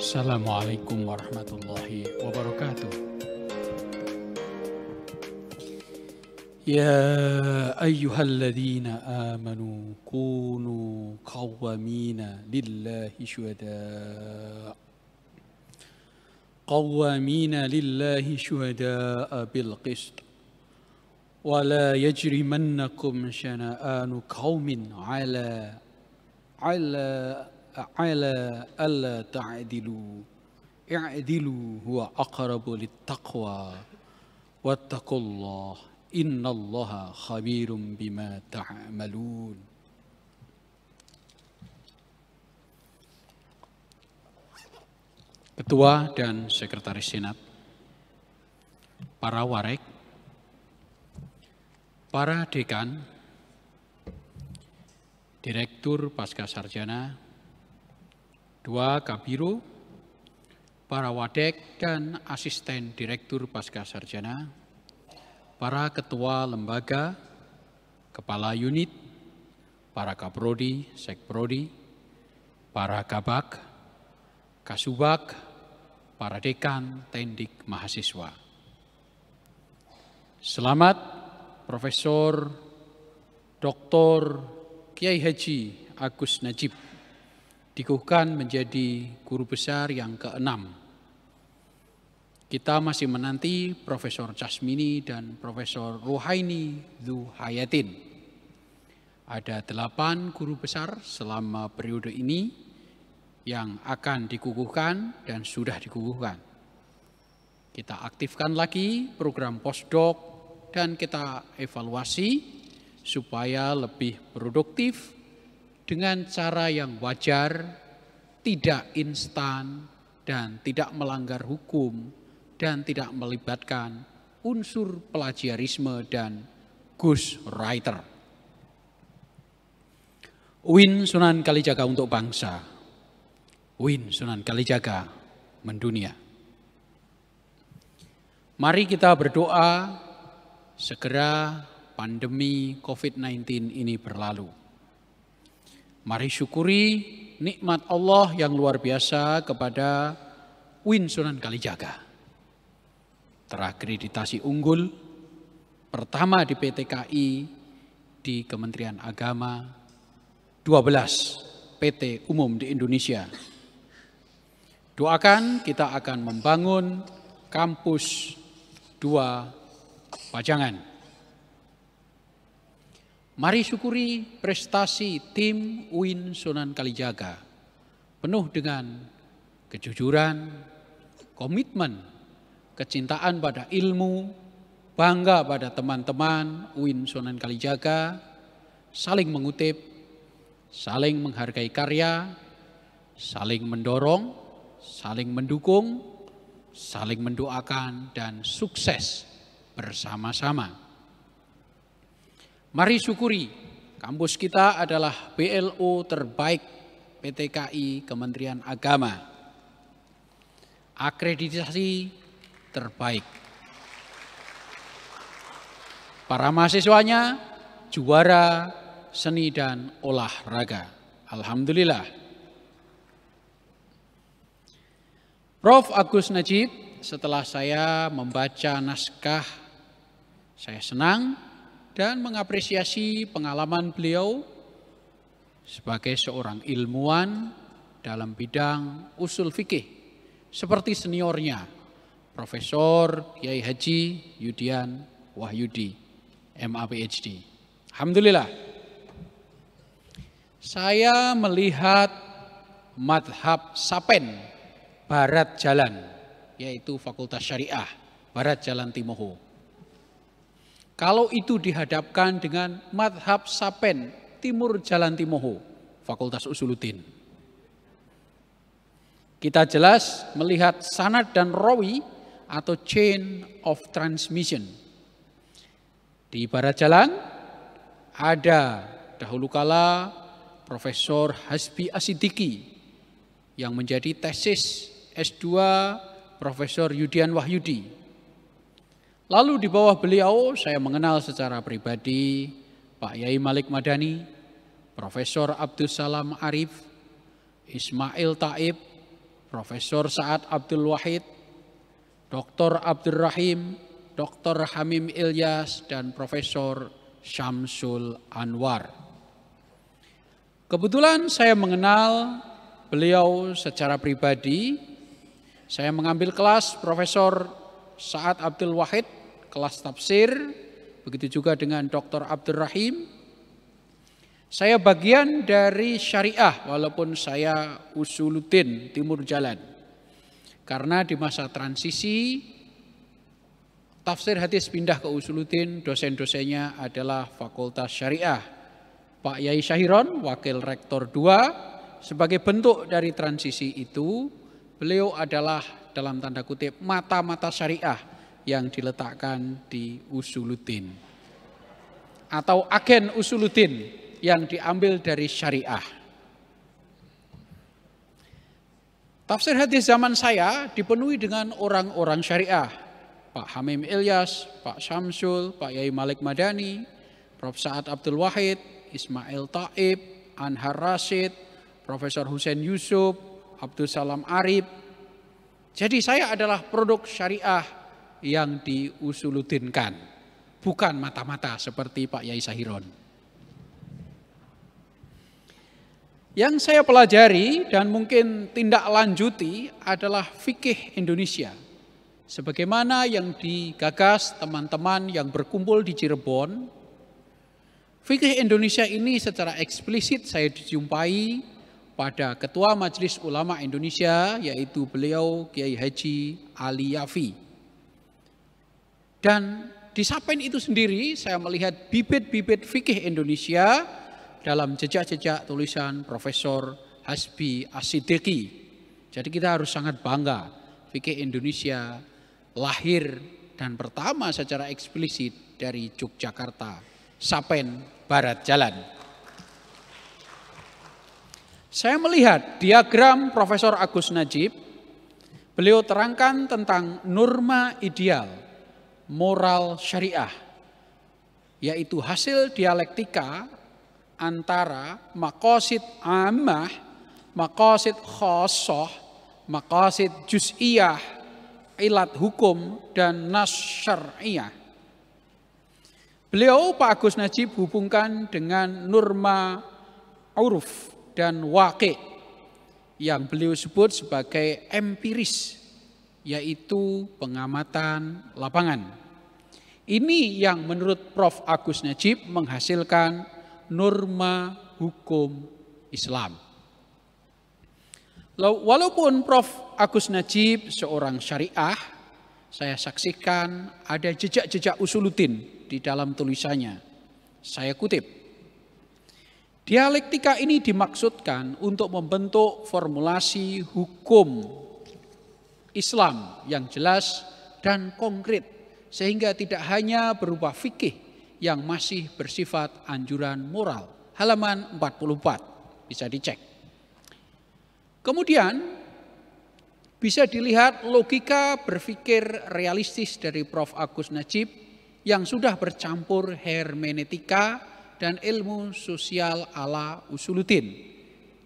Assalamualaikum warahmatullahi wabarakatuh. Ya ayyuhalladzina amanu kunu qawwamina lillahi syuhada'a bil qist wa la yajrimannakum syana'anu qaumin ala alla ta'dilu i'dilu huwa aqrabu littaqwa wattaqullah innallaha khabirum bima ta'malun. Ketua dan Sekretaris Senat, para warek, para dekan, Direktur Pascasarjana, dua Kabiro, para wadek dan asisten Direktur Pascasarjana, para ketua lembaga, kepala unit, para kaprodi, sekprodi, para kabak, kasubag, para dekan, tendik, mahasiswa. Selamat Profesor Dr. Kiai Haji Agus Najib dikukuhkan menjadi guru besar yang ke-6. Kita masih menanti Profesor Casmini dan Profesor Ruhaini Zuhayatin. Ada 8 guru besar selama periode ini yang akan dikukuhkan dan sudah dikukuhkan. Kita aktifkan lagi program postdoc dan kita evaluasi supaya lebih produktif dengan cara yang wajar, tidak instan dan tidak melanggar hukum dan tidak melibatkan unsur plagiarisme dan ghostwriter. UIN Sunan Kalijaga untuk bangsa, UIN Sunan Kalijaga mendunia. Mari kita berdoa segera pandemi COVID-19 ini berlalu. Mari syukuri nikmat Allah yang luar biasa kepada UIN Sunan Kalijaga. Terakreditasi unggul, pertama di PTKI, di Kementerian Agama, 12 PT umum di Indonesia. Doakan kita akan membangun kampus 2 Pajangan. Mari syukuri prestasi tim UIN Sunan Kalijaga, penuh dengan kejujuran, komitmen, kecintaan pada ilmu, bangga pada teman-teman UIN Sunan Kalijaga, saling mengutip, saling menghargai karya, saling mendorong, saling mendukung, saling mendoakan, dan sukses bersama-sama. Mari syukuri, kampus kita adalah BLO terbaik PTKI Kementerian Agama. Akreditasi terbaik. Para mahasiswanya juara seni dan olahraga. Alhamdulillah. Prof. Agus Najib, setelah saya membaca naskah, saya senang dan mengapresiasi pengalaman beliau sebagai seorang ilmuwan dalam bidang usul fikih seperti seniornya Profesor Kiai Haji Yudian Wahyudi, MA PhD. Alhamdulillah. Saya melihat madhab Sapen Barat Jalan, yaitu Fakultas Syariah Barat Jalan Timoho. Kalau itu dihadapkan dengan madhab Sapen Timur Jalan Timoho, Fakultas Usuluddin. Kita jelas melihat sanad dan rawi atau chain of transmission. Di Barat Jalan ada dahulu kala Profesor Hasbi Asidiki yang menjadi tesis S2 Profesor Yudian Wahyudi. Lalu di bawah beliau saya mengenal secara pribadi Pak Yai Malik Madani, Profesor Abdus Salam Arif, Ismail Taib, Profesor Sa'ad Abdul Wahid, Dr. Abdul Rahim, Dr. Hamim Ilyas, dan Profesor Syamsul Anwar. Kebetulan saya mengenal beliau secara pribadi. Saya mengambil kelas Profesor Sa'ad Abdul Wahid, kelas tafsir, begitu juga dengan Dr. Abdul Rahim. Saya bagian dari syariah walaupun saya usuluddin timur jalan. Karena di masa transisi tafsir hadis pindah ke usuluddin, dosen-dosennya adalah Fakultas Syariah. Pak Yai Syahiron, Wakil Rektor 2, sebagai bentuk dari transisi itu, beliau adalah dalam tanda kutip mata-mata syariah yang diletakkan di usuluddin. Atau agen usuluddin yang diambil dari syariah. Tafsir hadis zaman saya dipenuhi dengan orang-orang syariah. Pak Hamim Ilyas, Pak Syamsul, Pak Yai Malik Madani, Prof. Sa'ad Abdul Wahid, Ismail Taib, Anhar Rashid, Profesor Husain Yusuf, Abdul Salam Arif. Jadi saya adalah produk syariah yang diusuluddinkan, bukan mata-mata seperti Pak Yai Syahiron. Yang saya pelajari dan mungkin tindak lanjuti adalah fikih Indonesia. Sebagaimana yang digagas teman-teman yang berkumpul di Cirebon, fikih Indonesia ini secara eksplisit saya dijumpai pada Ketua Majelis Ulama Indonesia, yaitu beliau Kiai Haji Ali Yafi. Dan di Sapen itu sendiri saya melihat bibit-bibit fikih Indonesia dalam jejak-jejak tulisan Profesor Hasbi As-Siddiqi. Jadi kita harus sangat bangga fikih Indonesia lahir dan pertama secara eksplisit dari Yogyakarta, Sapen, Barat Jalan. Saya melihat diagram Profesor Agus Najib, beliau terangkan tentang norma ideal moral syariah, yaitu hasil dialektika antara maqasid ammah, maqasid khassah, maqasid juz'iyah, ilat hukum, dan nas syar'iyah. Beliau Pak Agus Najib hubungkan dengan norma uruf dan waqi' yang beliau sebut sebagai empiris, yaitu pengamatan lapangan. Ini yang menurut Prof. Agus Najib menghasilkan norma hukum Islam. Walaupun Prof. Agus Najib seorang syariah, saya saksikan ada jejak-jejak usuluddin di dalam tulisannya. Saya kutip, dialektika ini dimaksudkan untuk membentuk formulasi hukum Islam yang jelas dan konkret, sehingga tidak hanya berupa fikih yang masih bersifat anjuran moral. Halaman 44, bisa dicek. Kemudian bisa dilihat logika berpikir realistis dari Prof. Agus Najib yang sudah bercampur hermeneutika dan ilmu sosial ala usuluddin.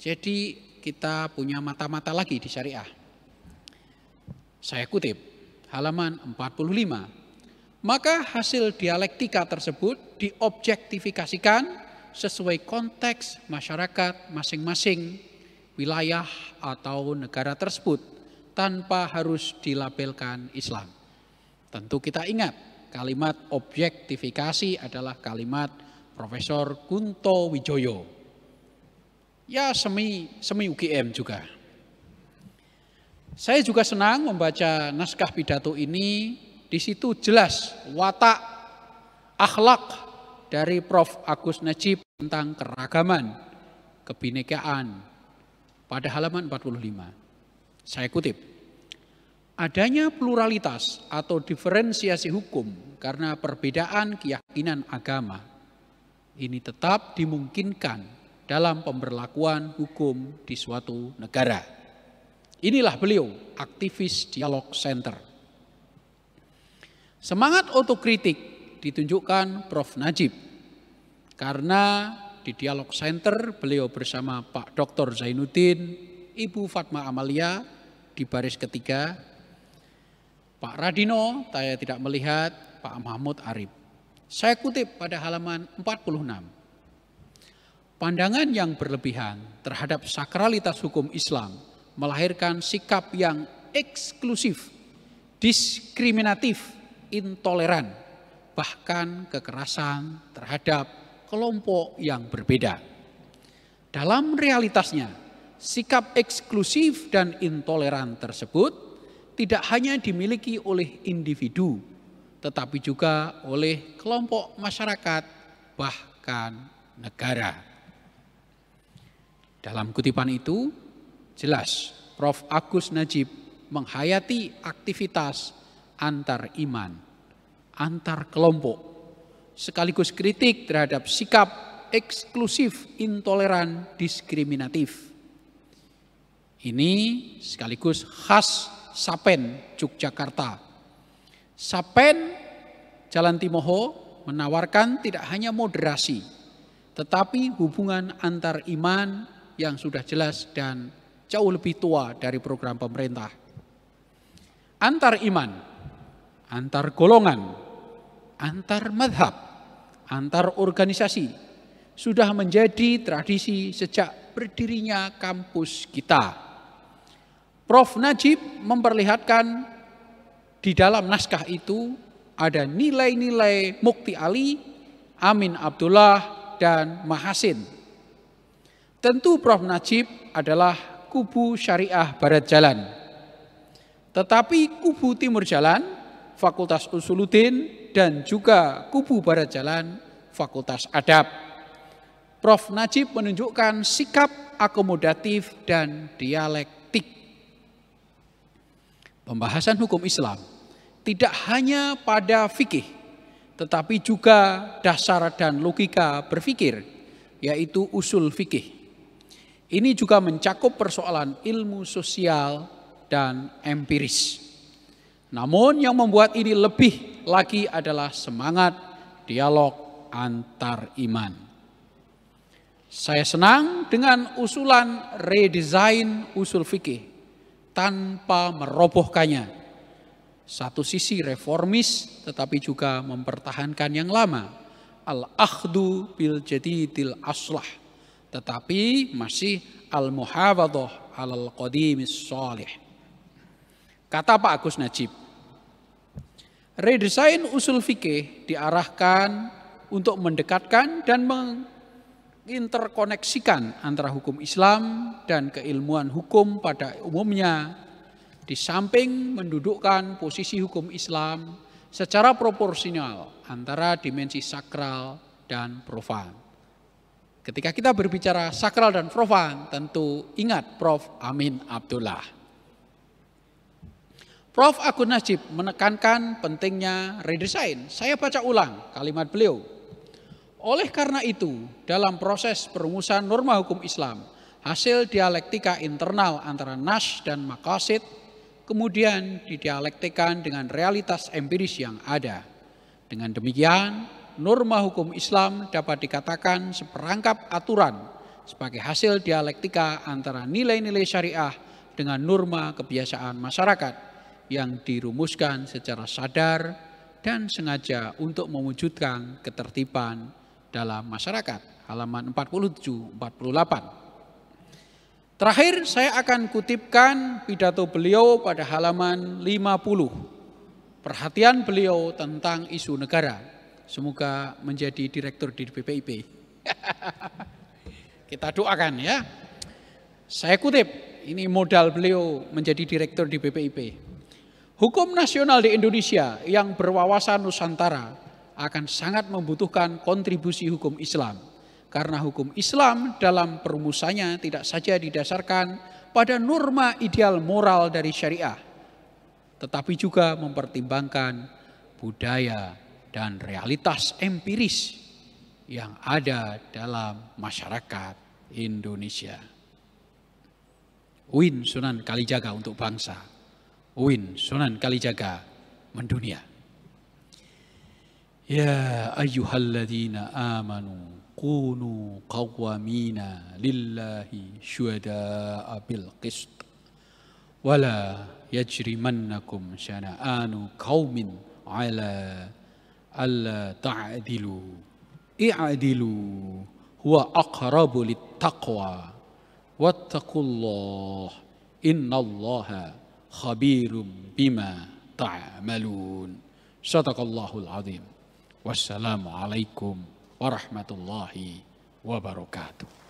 Jadi kita punya mata-mata lagi di syariah. Saya kutip halaman 45. Maka hasil dialektika tersebut diobjektifikasikan sesuai konteks masyarakat masing-masing wilayah atau negara tersebut tanpa harus dilabelkan Islam. Tentu kita ingat kalimat objektifikasi adalah kalimat Profesor Kunto Wijoyo. Ya semi UGM juga. Saya juga senang membaca naskah pidato ini. Di situ jelas watak akhlak dari Prof. Agus Najib tentang keragaman, kebinekaan pada halaman 45. Saya kutip, adanya pluralitas atau diferensiasi hukum karena perbedaan keyakinan agama ini tetap dimungkinkan dalam pemberlakuan hukum di suatu negara. Inilah beliau, aktivis Dialog Center. Semangat otokritik ditunjukkan Prof. Najib karena di Dialog Center beliau bersama Pak Dr. Zainuddin, Ibu Fatma Amalia, di baris ketiga. Pak Radino, saya tidak melihat. Pak Mahmud Arif. Saya kutip pada halaman 46. Pandangan yang berlebihan terhadap sakralitas hukum Islam melahirkan sikap yang eksklusif, diskriminatif, intoleran, bahkan kekerasan terhadap kelompok yang berbeda. Dalam realitasnya, sikap eksklusif dan intoleran tersebut tidak hanya dimiliki oleh individu, tetapi juga oleh kelompok masyarakat, bahkan negara. Dalam kutipan itu, jelas Prof. Agus Najib menghayati aktivitas antar iman, antar kelompok, sekaligus kritik terhadap sikap eksklusif, intoleran, diskriminatif. Ini sekaligus khas Sapen, Yogyakarta. Sapen, Jalan Timoho menawarkan tidak hanya moderasi, tetapi hubungan antar iman yang sudah jelas dan jauh lebih tua dari program pemerintah. Antar iman, antar golongan, antar madhab, antar organisasi sudah menjadi tradisi sejak berdirinya kampus kita. Prof. Najib memperlihatkan di dalam naskah itu ada nilai-nilai Mukti Ali, Amin Abdullah, dan Mahasin. Tentu Prof. Najib adalah kubu Syariah Barat Jalan. Tetapi kubu Timur Jalan, Fakultas Usuluddin, dan juga kubu Barat Jalan, Fakultas Adab. Prof. Najib menunjukkan sikap akomodatif dan dialektik. Pembahasan hukum Islam tidak hanya pada fikih, tetapi juga dasar dan logika berfikir, yaitu usul fikih. Ini juga mencakup persoalan ilmu sosial dan empiris. Namun yang membuat ini lebih lagi adalah semangat dialog antar iman. Saya senang dengan usulan redesign usul fikih tanpa merobohkannya. Satu sisi reformis tetapi juga mempertahankan yang lama. Al-akhdu bil jadidil aslah. Tetapi masih al-muhafadhah alal qadimis shalih. Kata Pak Agus Najib, redesign usul fikih diarahkan untuk mendekatkan dan menginterkoneksikan antara hukum Islam dan keilmuan hukum pada umumnya, di samping mendudukkan posisi hukum Islam secara proporsional antara dimensi sakral dan profan. Ketika kita berbicara sakral dan profan, tentu ingat Prof. Amin Abdullah. Prof. Agus Najib menekankan pentingnya redesign. Saya baca ulang kalimat beliau. Oleh karena itu, dalam proses perumusan norma hukum Islam, hasil dialektika internal antara nas dan maqasid, kemudian didialektikan dengan realitas empiris yang ada. Dengan demikian, norma hukum Islam dapat dikatakan seperangkap aturan sebagai hasil dialektika antara nilai-nilai syariah dengan norma kebiasaan masyarakat yang dirumuskan secara sadar dan sengaja untuk mewujudkan ketertiban dalam masyarakat. Halaman 47-48. Terakhir saya akan kutipkan pidato beliau pada halaman 50. Perhatian beliau tentang isu negara. Semoga menjadi direktur di BPIP. Kita doakan ya. Saya kutip, ini modal beliau menjadi direktur di BPIP. Hukum nasional di Indonesia yang berwawasan Nusantara akan sangat membutuhkan kontribusi hukum Islam. Karena hukum Islam dalam perumusannya tidak saja didasarkan pada norma ideal moral dari syariah, tetapi juga mempertimbangkan budaya dan realitas empiris yang ada dalam masyarakat Indonesia. UIN Sunan Kalijaga untuk bangsa, UIN Sunan Kalijaga mendunia. Ya ayyuhalladzina amanu kunu qawwamina lillahi syuhada'a bil qist wala yajrimannakum syana'anu qaumin ala alla ta'dilu i'dilu huwa aqrabu littaqwa wattaqullah innallaha khabirum bima ta'malun. Shadaqallahul azim. Wassalamu alaikum warahmatullahi wabarakatuh.